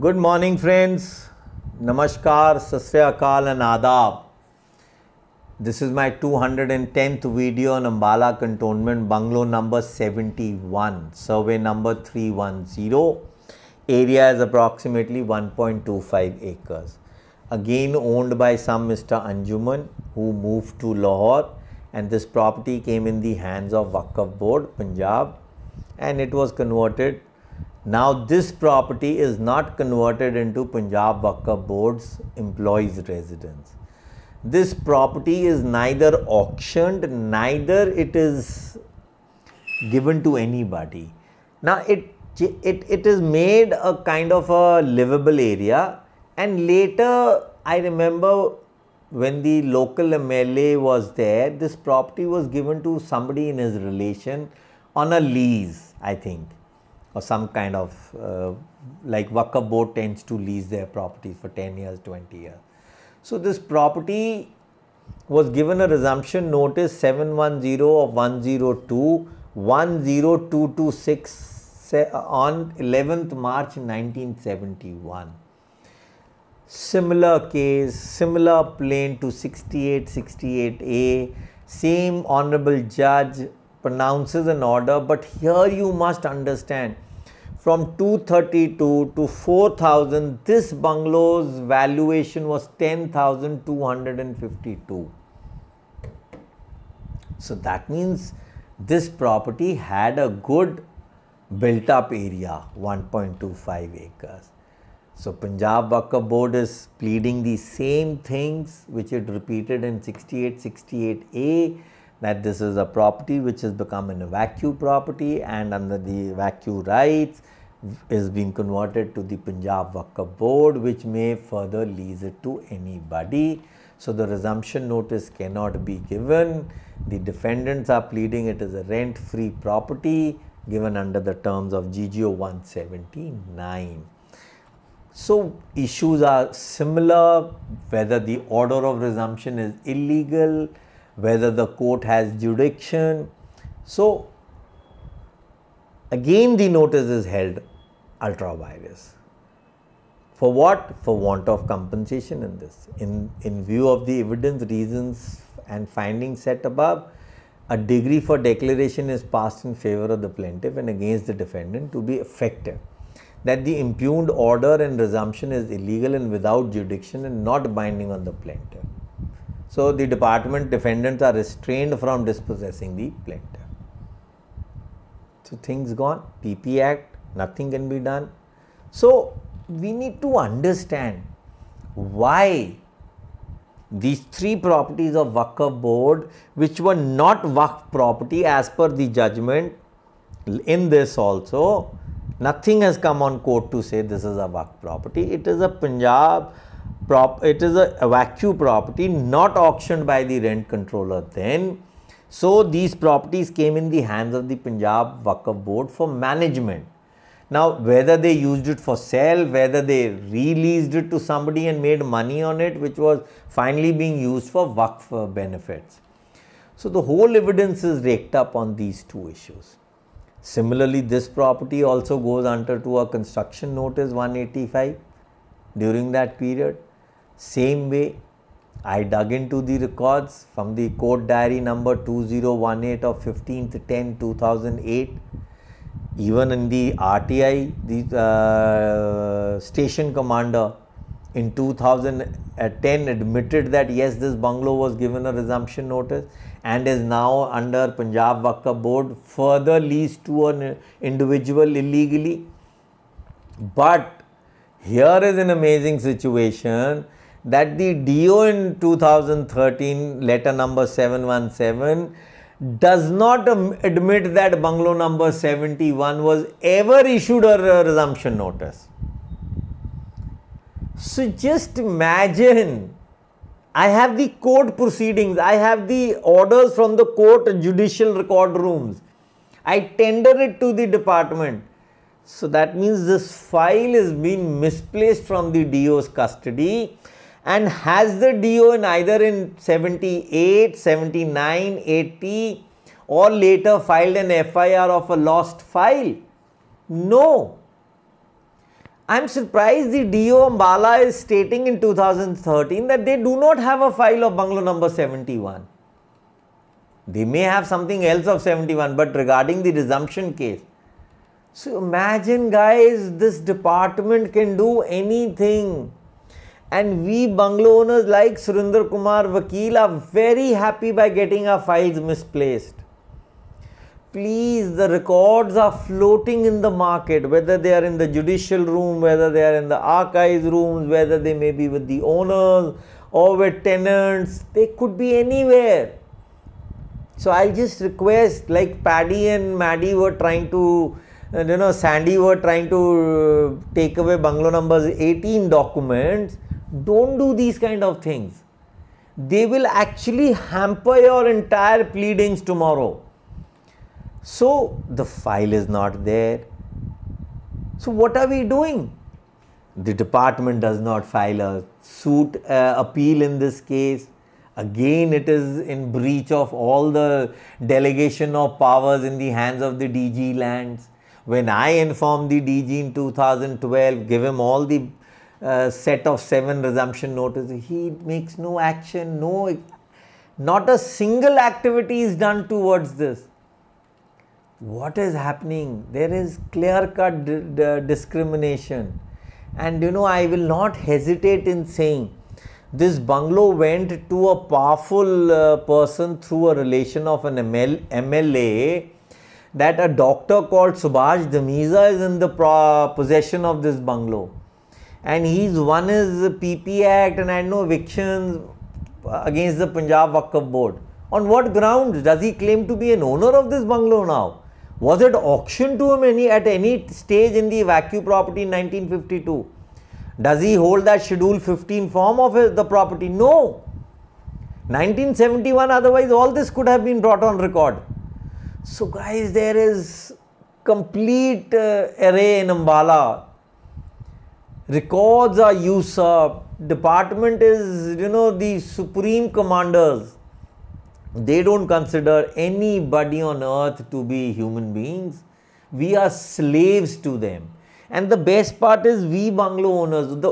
Good morning friends, Namaskar, Sat Sri Akal and Adab. This is my 210th video on Ambala Cantonment Bungalow number 71, survey number 310. Area is approximately 1.25 acres. Again owned by some Mr. Anjuman who moved to Lahore, and this property came in the hands of Wakf Board, Punjab, and it was converted. Now this property is not converted into Punjab Wakf Board's employees' residence. This property is neither auctioned, neither it is given to anybody. Now it is made a kind of a livable area, and later I remember when the local MLA was there, this property was given to somebody in his relation on a lease, I think, or some kind of like Wakf Board tends to lease their properties for 10 years, 20 years. So this property was given a resumption notice 710 of 102 10226 on 11th March 1971. Similar case, similar plain to 6868A, same honorable judge pronounces an order, but here you must understand, from 232 to 4,000, this bungalow's valuation was 10,252. So that means this property had a good built up area, 1.25 acres. So Punjab Wakf Board is pleading the same things which it repeated in 6868A, that this is a property which has become an Evacuee property, and under the Evacuee rights is being converted to the Punjab Wakf Board, which may further lease it to anybody. So the resumption notice cannot be given. The defendants are pleading it is a rent-free property given under the terms of GGO 179. So issues are similar, whether the order of resumption is illegal, whether the court has jurisdiction. So again the notice is held ultra vires. For what? For want of compensation in this. In view of the evidence, reasons and findings set above, a degree for declaration is passed in favor of the plaintiff and against the defendant to be effective, that the impugned order and resumption is illegal and without jurisdiction and not binding on the plaintiff. So the department defendants are restrained from dispossessing the plaintiff. So things gone, PP Act, nothing can be done. So we need to understand why these three properties of Wakf Board, which were not Wakf property as per the judgment in this also, nothing has come on court to say this is a Wakf property. It is a it is a Evacuee property, not auctioned by the rent controller then. So these properties came in the hands of the Punjab Wakf Board for management. Now whether they used it for sale, whether they released it to somebody and made money on it, which was finally being used for Wakf benefits. So the whole evidence is raked up on these two issues. Similarly, this property also goes under to a construction notice 185 during that period. Same way, I dug into the records from the court diary number 2018 of 15/10/2008. Even in the RTI, the station commander in 2010 admitted that yes, this bungalow was given a resumption notice and is now under Punjab Wakf Board, further leased to an individual illegally. But here is an amazing situation that the DO in 2013, letter number 717, does not admit that bungalow number 71 was ever issued a resumption notice. So just imagine, I have the court proceedings, I have the orders from the court judicial record rooms. I tender it to the department. So that means this file is being misplaced from the DO's custody, and has the DO in either in 78, 79, 80 or later filed an FIR of a lost file? No. I'm surprised the DO Ambala is stating in 2013 that they do not have a file of bungalow number 71. They may have something else of 71, but regarding the resumption case. So imagine guys, this department can do anything. And we bungalow owners like Surinder Kumar Vakil are very happy by getting our files misplaced. Please, the records are floating in the market, whether they are in the judicial room, whether they are in the archives rooms, whether they may be with the owners or with tenants. They could be anywhere. So I just request, like Paddy and Maddie were trying to, Sandy were trying to take away bungalow numbers 18 documents. Don't do these kind of things. They will actually hamper your entire pleadings tomorrow. So the file is not there. So what are we doing? The department does not file a suit appeal in this case. Again, it is in breach of all the delegation of powers in the hands of the DG lands. When I informed the DG in 2012, give him all the set of 7 resumption notices, he makes no action, not a single activity is done towards this. What is happening? There is clear-cut discrimination. And I will not hesitate in saying, this bungalow went to a powerful person through a relation of an MLA, that a doctor called Subhash Dhamisa is in the possession of this bungalow. And he's won his PP Act and I know evictions against the Punjab Wakf Board. On what grounds does he claim to be an owner of this bungalow now? Was it auctioned to him at any stage in the Evacuee Property in 1952? Does he hold that Schedule 15 form of the property? No. 1971, otherwise all this could have been brought on record. So guys, there is complete array in Ambala. Records are usurped. Department is, the supreme commanders. They don't consider anybody on earth to be human beings. We are slaves to them. And the best part is we bungalow owners.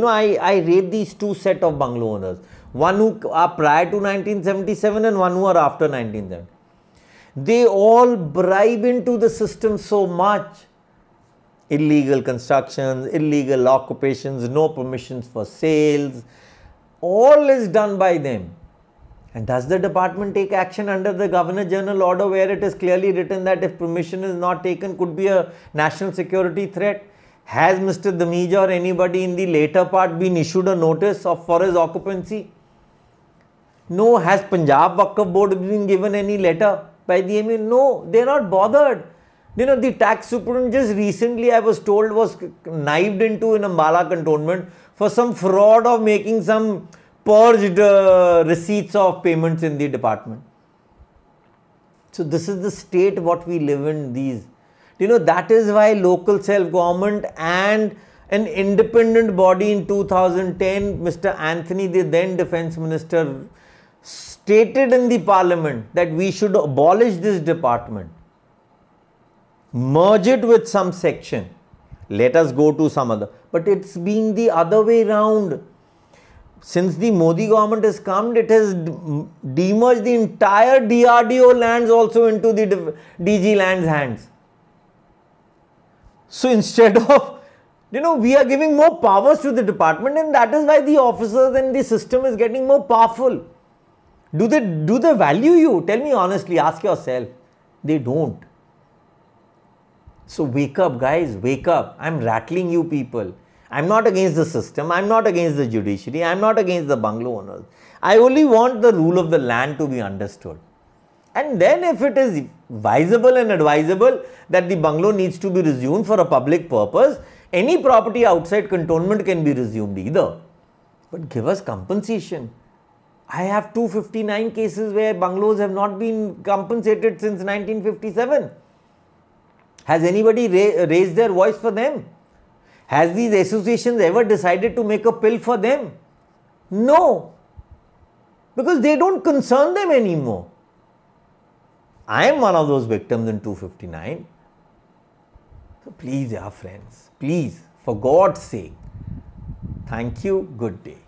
I rate these 2 sets of bungalow owners. One who are prior to 1977 and one who are after 1970. They all bribe into the system so much. Illegal constructions, illegal occupations, no permissions for sales. All is done by them. And does the department take action under the Governor General Order where it is clearly written that if permission is not taken could be a national security threat? Has Mr. Dhamija or anybody in the later part been issued a notice for his occupancy? No. Has Punjab Wakf Board been given any letter by the MA? No, they are not bothered. The tax superintendent just recently, I was told, was knifed into in Ambala cantonment for some fraud of making some purged receipts of payments in the department. So this is the state what we live in these. That is why local self-government and an independent body in 2010, Mr. Anthony, the then defense minister, stated in the parliament that we should abolish this department. Merge it with some section. Let us go to some other. But it's being the other way round. Since the Modi government has come, it has demerged the entire DRDO lands also into the DG lands hands. So instead of, we are giving more powers to the department, and that is why the officers and the system is getting more powerful. Do they value you? Tell me honestly, ask yourself. They don't. So wake up guys, wake up. I'm rattling you people. I'm not against the system. I'm not against the judiciary. I'm not against the bungalow owners. I only want the rule of the land to be understood. And then if it is visible and advisable that the bungalow needs to be resumed for a public purpose, any property outside cantonment can be resumed either. But give us compensation. I have 259 cases where bungalows have not been compensated since 1957. Has anybody raised their voice for them? Has these associations ever decided to make a pill for them? No. Because they don't concern them anymore. I am one of those victims in 259. So please, friends, please For God's sake. Thank you. Good day.